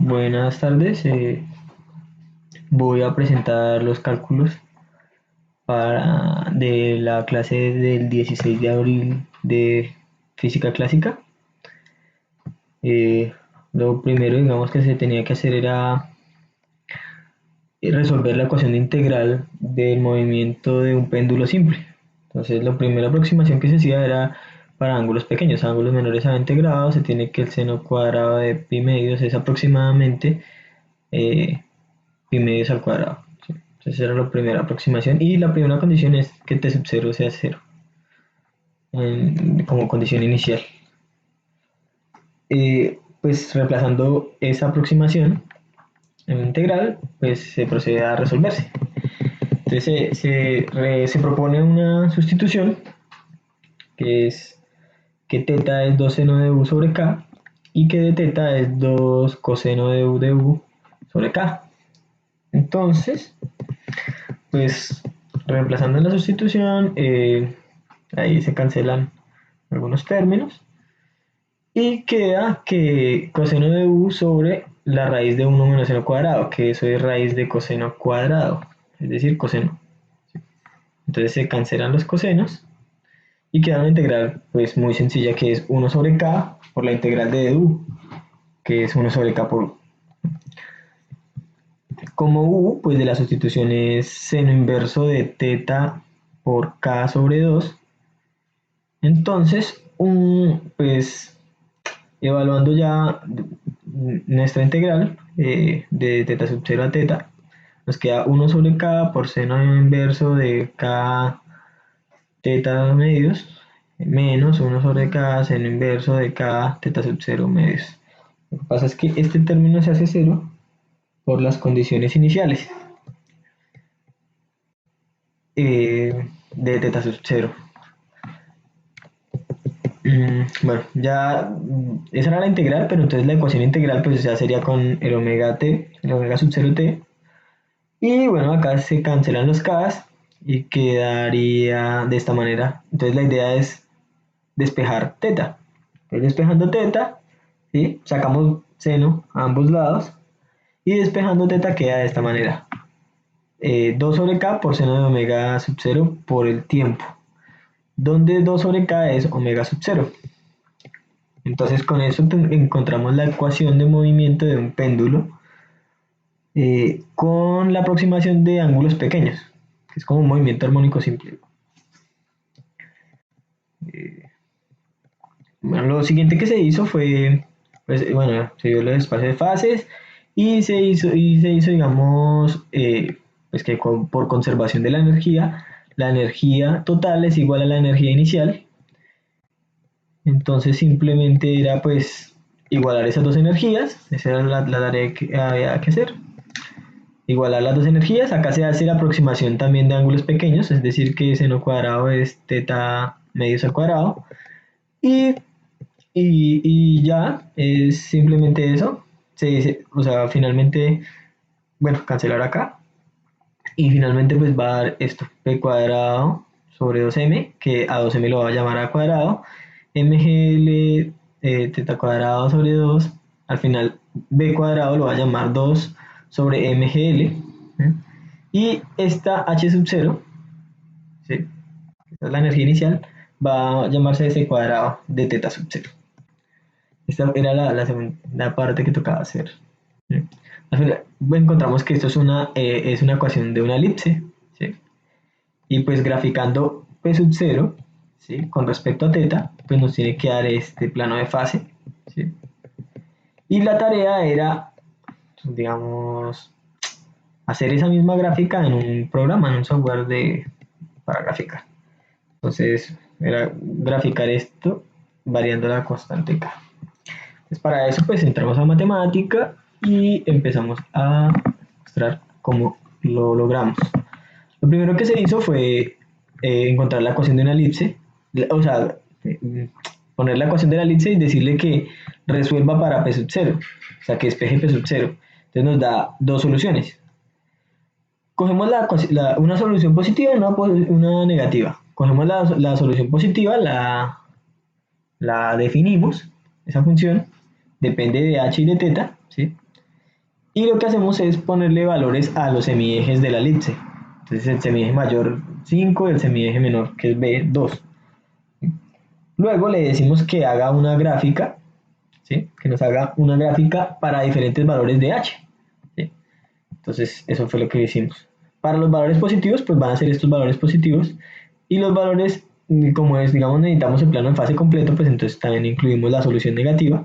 Buenas tardes. Voy a presentar los cálculos de la clase del 16 de abril de física clásica. Eh, lo primero, digamos, que se tenía que hacer era resolver la ecuación de integral del movimiento de un péndulo simple. Entonces, la primera aproximación que se hacía era para ángulos pequeños, ángulos menores a 20 grados. Se tiene que el seno cuadrado de pi medios es aproximadamente eh, pi medios al cuadrado. ¿Sí? Entonces era la primera aproximación y la primera condición es que t sub 0 sea 0 como condición inicial. Pues reemplazando esa aproximación en integral, pues se procede a resolverse. Entonces se propone una sustitución que es que teta es 2 seno de u sobre k y que de teta es 2 coseno de u sobre k. Entonces, pues reemplazando en la sustitución, ahí se cancelan algunos términos y queda que coseno de u sobre la raíz de 1 menos seno cuadrado, que eso es raíz de coseno cuadrado, es decir, coseno. Entonces se cancelan los cosenos y queda una integral pues muy sencilla, que es 1 sobre k por la integral de u, que es 1 sobre k por u. Como u, pues de la sustitución es seno inverso de teta por k sobre 2. Entonces, pues evaluando ya nuestra integral de teta sub 0 a teta, nos queda 1 sobre k por seno inverso de k teta medios menos 1 sobre k seno inverso de k teta sub 0 medios. Lo que pasa es que este término se hace cero por las condiciones iniciales de teta sub 0. Bueno, ya esa era la integral, pero entonces la ecuación integral pues ya sería con el omega t, el omega sub 0 t. Y bueno, acá se cancelan los k's y quedaría de esta manera. Entonces la idea es despejar teta. Entonces despejando teta, ¿sí? Sacamos seno a ambos lados y despejando teta queda de esta manera. 2 sobre k por seno de omega sub 0 por el tiempo, donde 2 sobre k es omega sub 0. Entonces con eso encontramos la ecuación de movimiento de un péndulo con la aproximación de ángulos pequeños, que es como un movimiento armónico simple. Eh, bueno, lo siguiente que se hizo fue, pues, bueno, se dio el espacio de fases y se hizo digamos, pues que por conservación de la energía total es igual a la energía inicial. Entonces simplemente era pues igualar esas dos energías, esa era la tarea que había que hacer. Igualar las dos energías, acá se hace la aproximación también de ángulos pequeños, es decir que seno cuadrado es teta medios al cuadrado. Y, y ya, es simplemente eso. Se dice, o sea, finalmente, bueno, cancelar acá. Y finalmente pues va a dar esto, p cuadrado sobre 2m, que a 2m lo va a llamar a cuadrado, mgl teta cuadrado sobre 2, al final b cuadrado lo va a llamar 2 sobre mgl, ¿eh? Y esta h sub 0, ¿sí? Esta es la energía inicial, va a llamarse s cuadrado de teta sub 0. Esta era la segunda parte que tocaba hacer. ¿Sí? Al final encontramos que esto es una ecuación de una elipse, ¿sí? Y pues graficando p sub 0, ¿sí? Con respecto a teta, pues nos tiene que dar este plano de fase, ¿sí? Y la tarea era, digamos, hacer esa misma gráfica en un programa, en un software para graficar. Entonces, era graficar esto variando la constante k. Entonces, para eso, pues entramos a matemática y empezamos a mostrar cómo lo logramos. Lo primero que se hizo fue encontrar la ecuación de una elipse, o sea, poner la ecuación de la elipse y decirle que resuelva para p sub 0, o sea, que despeje p sub 0. Entonces nos da dos soluciones. Cogemos una solución positiva y una negativa. Cogemos la solución positiva, la definimos, esa función, depende de h y de teta, ¿sí? Y lo que hacemos es ponerle valores a los semiejes de la elipse. Entonces el semieje mayor 5 y el semieje menor, que es B, 2. Luego le decimos que haga una gráfica, ¿sí? Que nos haga una gráfica para diferentes valores de h. ¿Sí? Entonces eso fue lo que hicimos. Para los valores positivos, pues van a ser estos valores positivos. Y los valores, como es, digamos, necesitamos el plano en fase completo, pues entonces también incluimos la solución negativa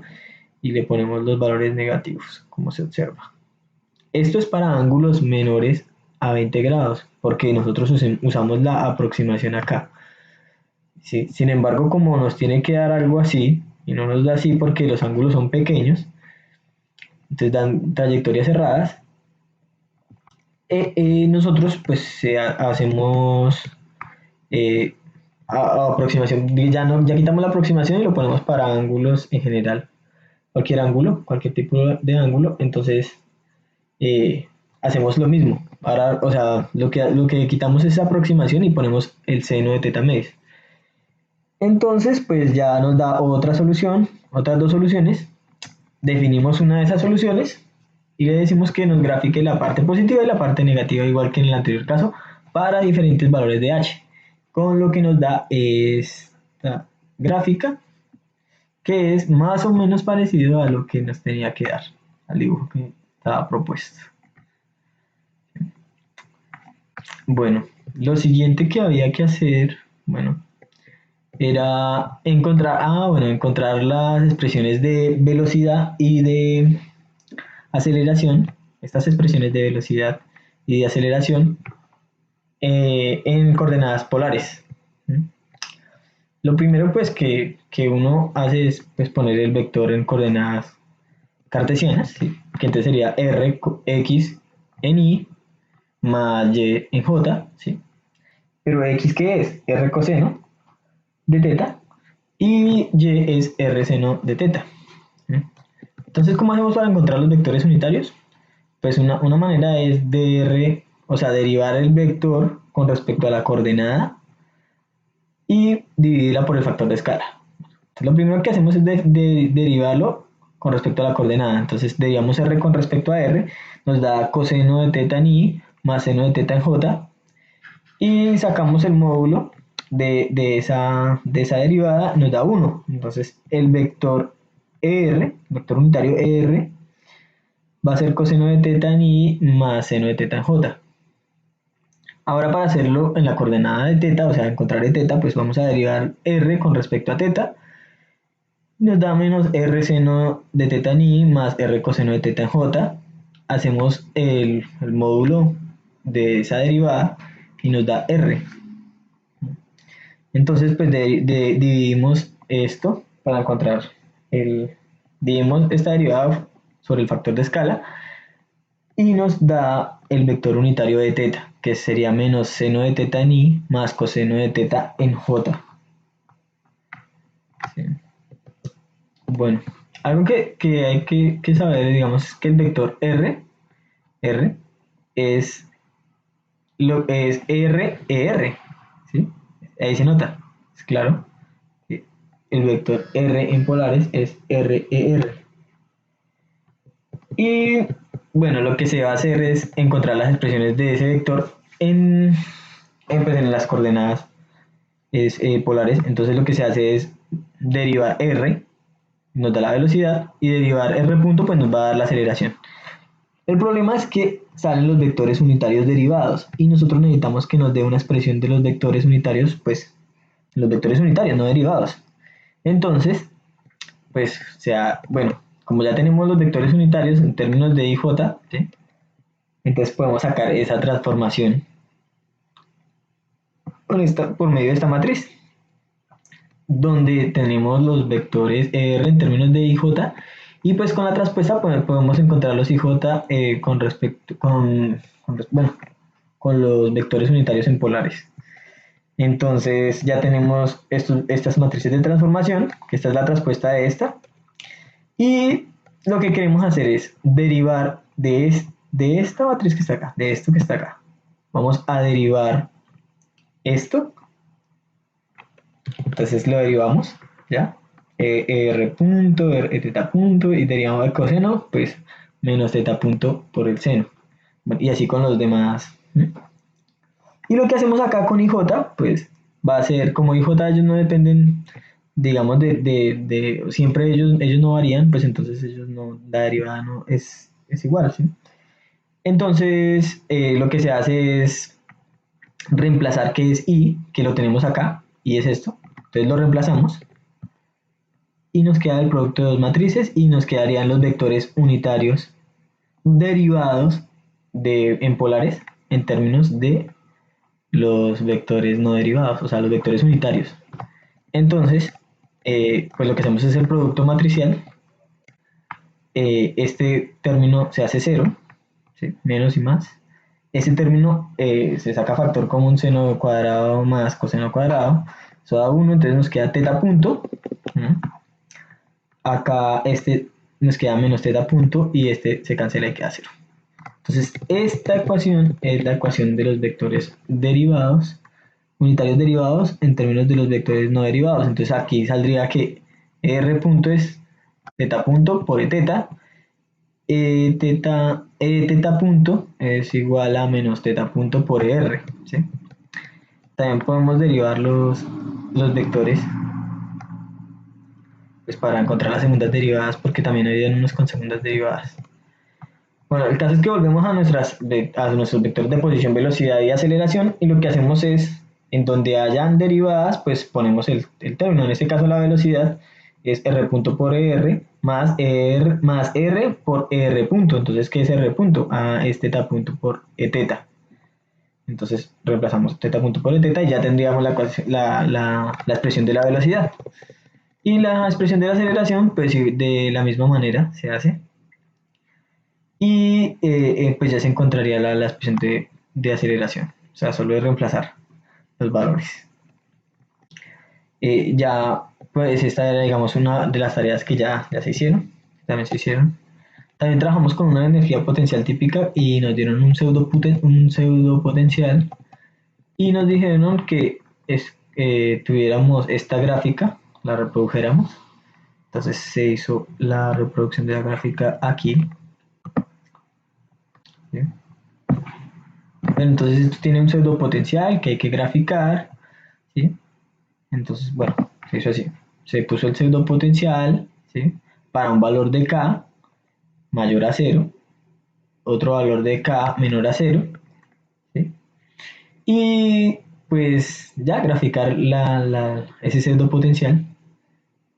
y le ponemos los valores negativos, como se observa. Esto es para ángulos menores a 20 grados, porque nosotros usamos la aproximación acá. ¿Sí? Sin embargo, como nos tiene que dar algo así, y no nos da así porque los ángulos son pequeños, entonces dan trayectorias cerradas, nosotros pues hacemos eh, aproximación, ya quitamos la aproximación y lo ponemos para ángulos en general, cualquier ángulo, cualquier tipo de ángulo, entonces eh, hacemos lo mismo. Ahora, o sea, lo que quitamos es esa aproximación y ponemos el seno de teta medio. Entonces, pues ya nos da otra solución, otras dos soluciones. Definimos una de esas soluciones y le decimos que nos grafique la parte positiva y la parte negativa, igual que en el anterior caso, para diferentes valores de h. Con lo que nos da esta gráfica, que es más o menos parecido a lo que nos tenía que dar, al dibujo que estaba propuesto. Bueno, lo siguiente que había que hacer, bueno, era encontrar las expresiones de velocidad y de aceleración, estas expresiones de velocidad y de aceleración en coordenadas polares. ¿Mm? Lo primero pues que uno hace es pues, poner el vector en coordenadas cartesianas, ¿sí? Que entonces sería r x en y más y en j, ¿sí? Pero x, ¿qué es? R coseno de teta y y es r seno de teta. Entonces, ¿cómo hacemos para encontrar los vectores unitarios? Pues una manera es o sea, derivar el vector con respecto a la coordenada y dividirla por el factor de escala. Entonces, lo primero que hacemos es derivarlo con respecto a la coordenada. Entonces, derivamos r con respecto a r, nos da coseno de teta en i más seno de teta en j, y sacamos el módulo de esa derivada, nos da 1. Entonces, el vector vector unitario va a ser coseno de teta en i más seno de teta en j. Ahora para hacerlo en la coordenada de teta, o sea, encontrar de teta, pues vamos a derivar r con respecto a teta. Nos da menos r seno de teta en i más r coseno de teta en j. Hacemos el módulo de esa derivada y nos da r. Entonces, pues dividimos esto para encontrar dividimos esta derivada sobre el factor de escala y nos da el vector unitario de teta, que sería menos seno de teta en i más coseno de teta en j. ¿Sí? Bueno, algo que hay que saber, digamos, es que el vector r es r e r, ¿sí? Ahí se nota, es claro. El vector r en polares es r e r. Y bueno, lo que se va a hacer es encontrar las expresiones de ese vector pues, en las coordenadas polares. Entonces lo que se hace es derivar r, nos da la velocidad, y derivar r punto pues nos va a dar la aceleración. El problema es que salen los vectores unitarios derivados y nosotros necesitamos que nos dé una expresión de los vectores unitarios, pues los vectores unitarios, no derivados. Entonces, pues, bueno, como ya tenemos los vectores unitarios en términos de IJ, ¿sí? Entonces podemos sacar esa transformación por medio de esta matriz, donde tenemos los vectores R en términos de IJ, y pues con la traspuesta podemos encontrar los IJ con los vectores unitarios en polares. Entonces ya tenemos estas matrices de transformación, que esta es la traspuesta de esta, y lo que queremos hacer es derivar de esta matriz que está acá, de esto que está acá. Vamos a derivar esto. Entonces lo derivamos, ¿ya? R punto, R teta punto, y derivamos el coseno, pues menos teta punto por el seno. Bueno, y así con los demás. Y lo que hacemos acá con IJ, pues va a ser, como IJ ellos no dependen, digamos, siempre ellos no varían, pues entonces ellos no, la derivada no es igual, ¿sí? Entonces, lo que se hace es reemplazar que es I, que lo tenemos acá, y es esto. Entonces lo reemplazamos y nos queda el producto de dos matrices y nos quedarían los vectores unitarios derivados en polares en términos de los vectores no derivados, o sea, los vectores unitarios. Entonces, pues lo que hacemos es el producto matricial. Este término se hace cero, ¿sí? Menos y más. Ese término se saca factor común seno cuadrado más coseno cuadrado. Eso da 1, entonces nos queda teta punto. Acá este nos queda menos teta punto y este se cancela y queda 0. Entonces, esta ecuación es la ecuación de los vectores derivados, unitarios derivados en términos de los vectores no derivados. Entonces, aquí saldría que r punto es teta punto por e teta. Teta punto es igual a menos teta punto por r. ¿Sí? También podemos derivar los vectores pues, para encontrar las segundas derivadas, porque también hay unos con segundas derivadas. Bueno, el caso es que volvemos a nuestros vectores de posición, velocidad y aceleración, y lo que hacemos es, en donde hayan derivadas, pues ponemos el término. En este caso la velocidad es r punto por r más r por r punto. Entonces, ¿qué es r punto? Ah, es teta punto por e teta. Entonces reemplazamos teta punto por e teta y ya tendríamos la expresión de la velocidad. Y la expresión de la aceleración, pues de la misma manera se hace. Y pues ya se encontraría la expresión de aceleración. O sea, solo es reemplazar los valores. Ya, pues esta era, digamos, una de las tareas que ya se hicieron. También se hicieron. También trabajamos con una energía potencial típica y nos dieron un pseudo potencial y nos dijeron que tuviéramos esta gráfica, la reprodujéramos. Entonces se hizo la reproducción de la gráfica aquí. ¿Sí? Entonces esto tiene un pseudo potencial que hay que graficar. ¿Sí? Entonces, bueno, se hizo así. Se puso el pseudo potencial, ¿sí? Para un valor de K mayor a 0, otro valor de K menor a 0, ¿sí? Y pues ya graficar ese pseudo potencial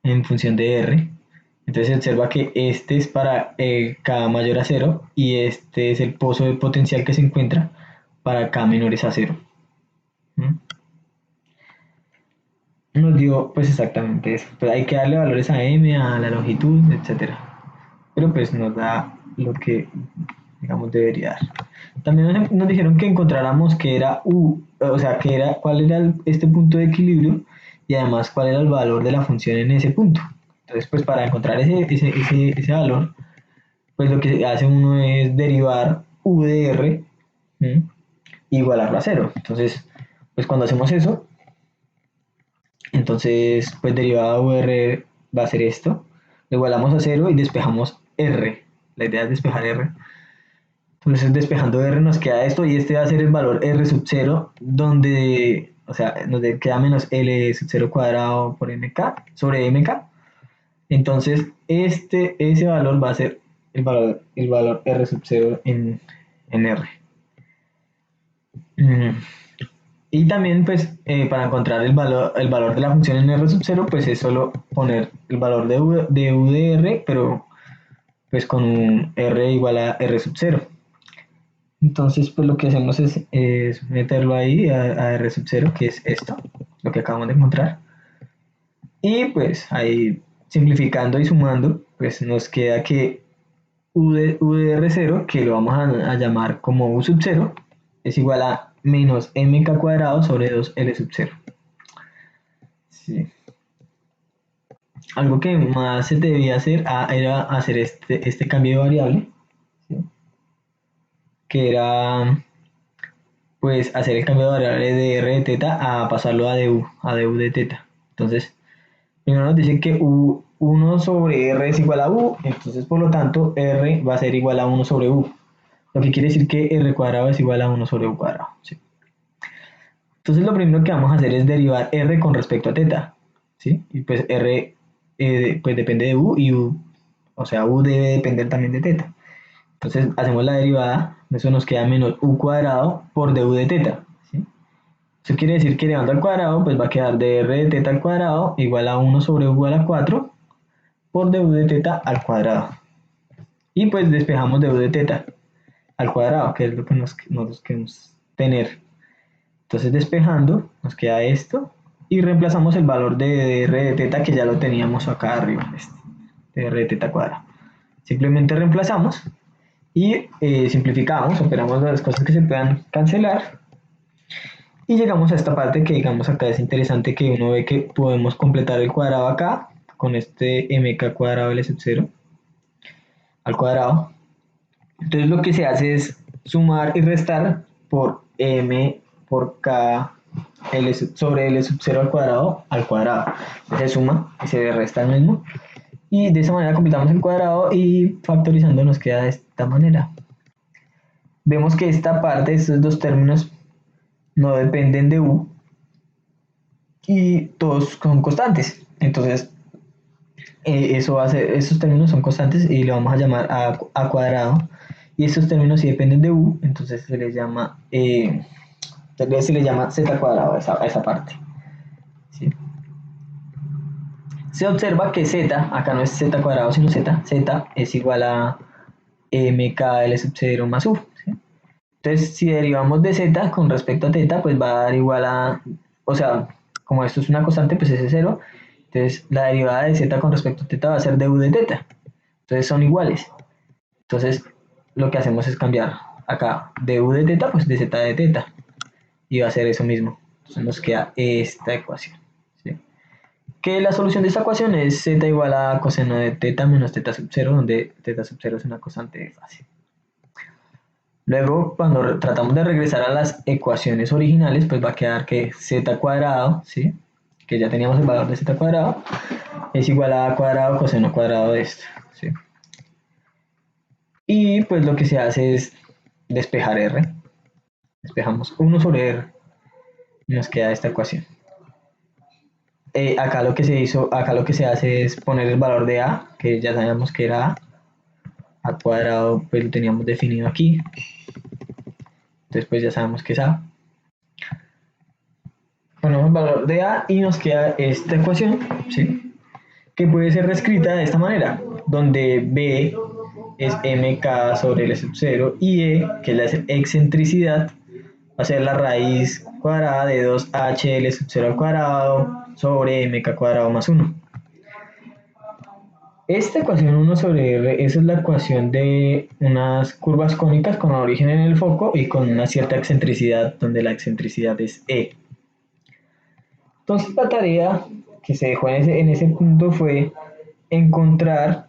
en función de R. Entonces observa que este es para K mayor a 0 y este es el pozo de potencial que se encuentra para K menores a 0. ¿Mm? Nos dio pues exactamente eso. Pues hay que darle valores a M, a la longitud, etcétera. Pero pues nos da lo que digamos debería dar. También nos dijeron que encontráramos que era U, o sea, que era cuál era este punto de equilibrio y además cuál era el valor de la función en ese punto. Entonces, pues para encontrar ese valor, pues lo que hace uno es derivar U de R, ¿sí? Igualarlo a cero. Entonces, pues cuando hacemos eso, entonces, pues derivada de R va a ser esto. Lo igualamos a cero y despejamos R. La idea es despejar R. Entonces, despejando R nos queda esto y este va a ser el valor R sub 0, donde, o sea, nos queda menos L sub 0 cuadrado por MK sobre MK. Entonces, ese valor va a ser el valor R sub 0 en R. Y también, pues, para encontrar el valor de la función en R sub 0, pues es solo poner el valor de U de R, pero pues con un R igual a R sub 0. Entonces, pues lo que hacemos es meterlo ahí a R sub 0, que es esto, lo que acabamos de encontrar. Y pues ahí, simplificando y sumando, pues nos queda que U de R0, que lo vamos a llamar como U sub 0, es igual a menos mk cuadrado sobre 2L sub 0. Sí. Algo que más se debía hacer era hacer este cambio de variable, ¿sí? Que era pues hacer el cambio de variable de r de teta a pasarlo a du de teta. Entonces, primero nos dice que 1 sobre R es igual a U, entonces por lo tanto R va a ser igual a 1 sobre U, lo que quiere decir que R cuadrado es igual a 1 sobre U cuadrado. ¿Sí? Entonces lo primero que vamos a hacer es derivar R con respecto a teta, ¿sí? Y pues R pues depende de U y U, o sea, U debe depender también de teta. Entonces hacemos la derivada, eso nos queda menos U cuadrado por du de teta, ¿sí? Eso quiere decir que elevando al cuadrado, pues va a quedar dr de teta al cuadrado igual a 1 sobre U igual a 4 por du de teta al cuadrado. Y pues despejamos du de teta al cuadrado, que es lo que nosotros queremos tener. Entonces despejando, nos queda esto. Y reemplazamos el valor de dr de teta que ya lo teníamos acá arriba, dr de teta cuadrado. Simplemente reemplazamos y simplificamos, operamos las cosas que se puedan cancelar. Y llegamos a esta parte que digamos acá es interesante, que uno ve que podemos completar el cuadrado acá con este mk cuadrado L sub 0 al cuadrado. Entonces lo que se hace es sumar y restar por m por k sobre L sub 0 al cuadrado al cuadrado. Entonces se suma y se resta el mismo. Y de esa manera completamos el cuadrado y factorizando nos queda de esta manera. Vemos que esta parte, estos dos términos, no dependen de U y todos son constantes. Entonces, eso va a ser, estos términos son constantes y lo vamos a llamar a cuadrado. Y estos términos si dependen de U, entonces se les llama z cuadrado a esa parte. ¿Sí? Se observa que z, acá no es z cuadrado sino z es igual a mkl sub 0 más u. ¿Sí? Entonces, si derivamos de z con respecto a θ, pues va a dar igual a, o sea, como esto es una constante, pues ese es 0. Entonces, la derivada de z con respecto a θ va a ser du de θ. Entonces, son iguales. Entonces, lo que hacemos es cambiar acá du de θ, pues de z de θ. Y va a ser eso mismo. Entonces, nos queda esta ecuación. ¿Sí? Que la solución de esta ecuación es z igual a coseno de θ menos θ sub 0, donde θ sub 0 es una constante fácil. Luego, cuando tratamos de regresar a las ecuaciones originales, pues va a quedar que z cuadrado, ¿sí? Que ya teníamos el valor de z cuadrado, es igual a cuadrado coseno cuadrado de esto, ¿sí? Y pues lo que se hace es despejar r. Despejamos 1 sobre r y nos queda esta ecuación. Acá lo que se hace es poner el valor de a, que ya sabíamos que era a cuadrado, pues lo teníamos definido aquí. Entonces pues ya sabemos que es a. Ponemos el valor de a y nos queda esta ecuación, ¿sí? Que puede ser reescrita de esta manera, donde b es mk sobre L sub 0 y e, que es la excentricidad, va a ser la raíz cuadrada de 2h L sub 0 al cuadrado sobre mk cuadrado más 1. Esta ecuación 1 sobre r, esa es la ecuación de unas curvas cónicas con origen en el foco y con una cierta excentricidad, donde la excentricidad es e. Entonces la tarea que se dejó en ese punto fue encontrar,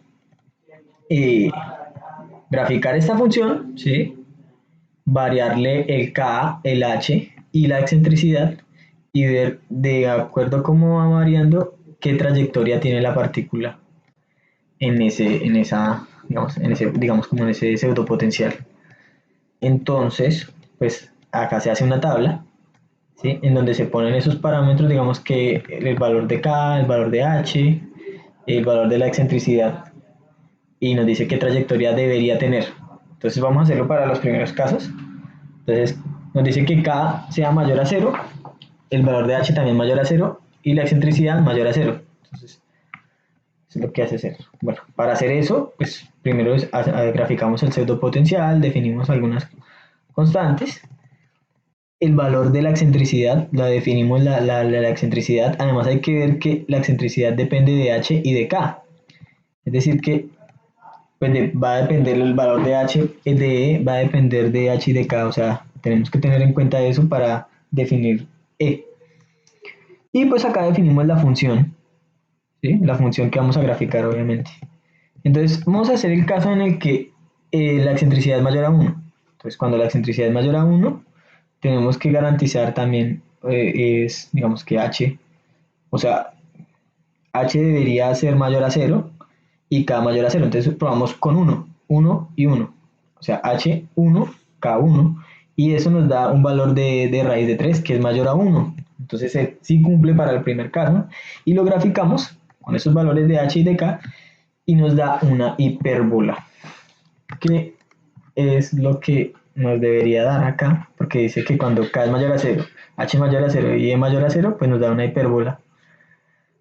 graficar esta función, ¿sí? Variarle el k, el h y la excentricidad y ver de acuerdo a cómo va variando qué trayectoria tiene la partícula digamos como en ese pseudopotencial. Entonces, pues acá se hace una tabla, ¿sí? En donde se ponen esos parámetros, digamos que el valor de k, el valor de h, el valor de la excentricidad y nos dice qué trayectoria debería tener. Entonces vamos a hacerlo para los primeros casos. Entonces nos dice que k sea mayor a 0, el valor de h también mayor a 0 y la excentricidad mayor a 0. Entonces eso es lo que hace hacer. Bueno, para hacer eso, pues primero graficamos el pseudopotencial, definimos algunas constantes. El valor de la excentricidad, la definimos la excentricidad. Además hay que ver que la excentricidad depende de h y de k. Es decir que pues va a depender el valor de h de e, va a depender de h y de k. O sea, tenemos que tener en cuenta eso para definir e. Y pues acá definimos la función, ¿sí? La función que vamos a graficar obviamente. Entonces vamos a hacer el caso en el que la excentricidad es mayor a 1. Entonces cuando la excentricidad es mayor a 1, tenemos que garantizar también, digamos que h, o sea, h debería ser mayor a 0 y k mayor a 0. Entonces probamos con 1, 1 y 1. O sea, h1, k1. Y eso nos da un valor de raíz de 3 que es mayor a 1. Entonces sí cumple para el primer caso. Y lo graficamos con esos valores de h y de k y nos da una hipérbola, que es lo que nos debería dar acá, porque dice que cuando k es mayor a 0, h mayor a 0 y e mayor a 0, pues nos da una hipérbola.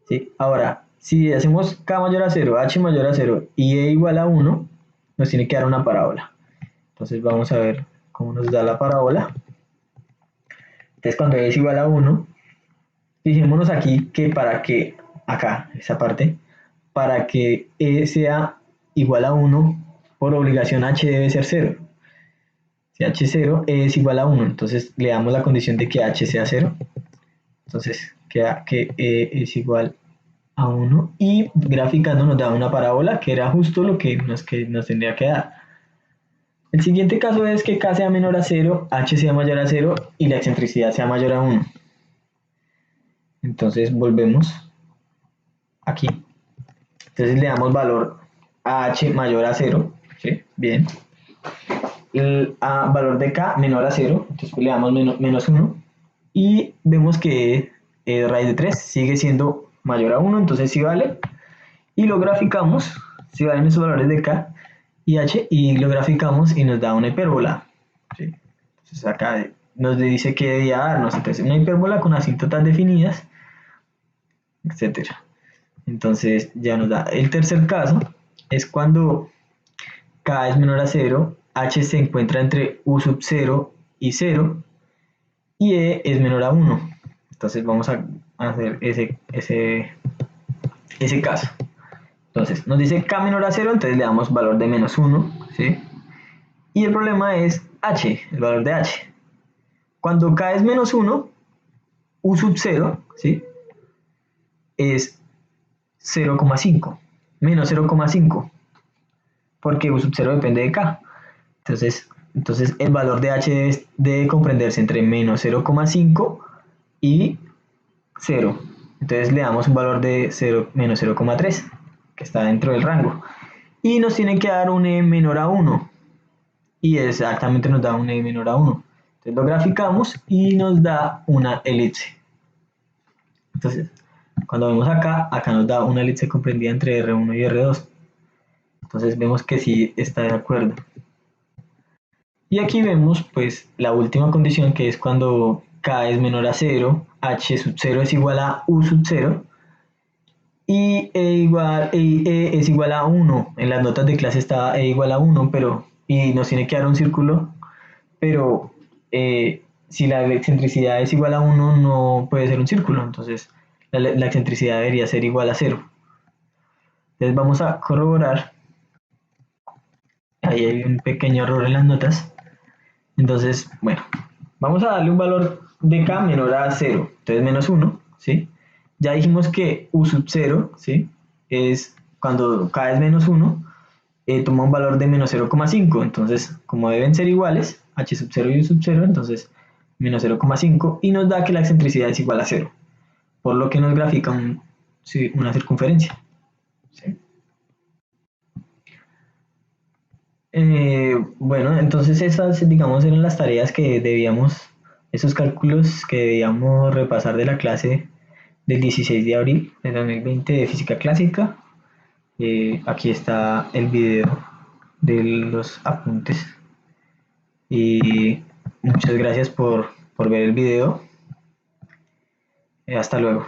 ¿Sí? Ahora, si hacemos k mayor a 0, h mayor a 0 y e igual a 1, nos tiene que dar una parábola. Entonces vamos a ver cómo nos da la parábola. Entonces cuando e es igual a 1, fijémonos aquí que para que, acá, esa parte, para que e sea igual a 1, por obligación h debe ser 0. Si h es 0, e es igual a 1. Entonces le damos la condición de que h sea 0. Entonces queda que e es igual a 1 y graficando nos da una parábola que era justo lo que nos tendría que dar. El siguiente caso es que k sea menor a 0, h sea mayor a 0 y la excentricidad sea mayor a 1. Entonces volvemos aquí. Entonces le damos valor a h mayor a 0. ¿Sí? Bien. El valor de k menor a 0. Entonces le damos menos 1. Y vemos que raíz de 3 sigue siendo mayor a 1. Entonces sí vale. Y lo graficamos. Si valen esos valores de k y h. Y lo graficamos y nos da una hipérbola. ¿Sí? Entonces acá nos dice que debía darnos. Entonces una hipérbola con asíntotas definidas, etcétera. Entonces ya nos da. El tercer caso es cuando k es menor a 0, h se encuentra entre u sub 0 y 0 y e es menor a 1. Entonces vamos a hacer ese caso. Entonces nos dice k menor a 0, entonces le damos valor de menos 1, ¿sí? Y el problema es h, el valor de h. Cuando k es menos 1, u sub 0, ¿sí? Es 0,5, menos 0,5, porque u sub 0 depende de k. Entonces el valor de h debe comprenderse entre menos 0,5 y 0. Entonces le damos un valor de 0, menos 0,3, que está dentro del rango. Y nos tiene que dar un e menor a 1. Y exactamente nos da un e menor a 1. Entonces lo graficamos y nos da una elipse. Entonces, cuando vemos acá nos da una elipse comprendida entre R1 y R2. Entonces vemos que sí está de acuerdo. Y aquí vemos pues la última condición, que es cuando k es menor a 0, h sub 0 es igual a u sub 0 y e es igual a 1. En las notas de clase está e igual a 1, y nos tiene que dar un círculo, pero si la excentricidad es igual a 1 no puede ser un círculo, entonces la excentricidad debería ser igual a 0. Entonces vamos a corroborar. Ahí hay un pequeño error en las notas. Entonces, bueno, vamos a darle un valor de k menor a 0, entonces menos 1, ¿sí? Ya dijimos que u sub 0, ¿sí? Es cuando k es menos 1, toma un valor de menos 0,5, entonces como deben ser iguales, h sub 0 y u sub 0, entonces menos 0,5 y nos da que la excentricidad es igual a 0, por lo que nos grafica sí, una circunferencia. ¿Sí? Bueno, entonces esas, digamos, eran las tareas que debíamos, esos cálculos que debíamos repasar de la clase del 16 de abril de 2020 de física clásica. Aquí está el video de los apuntes y muchas gracias por ver el video. Hasta luego.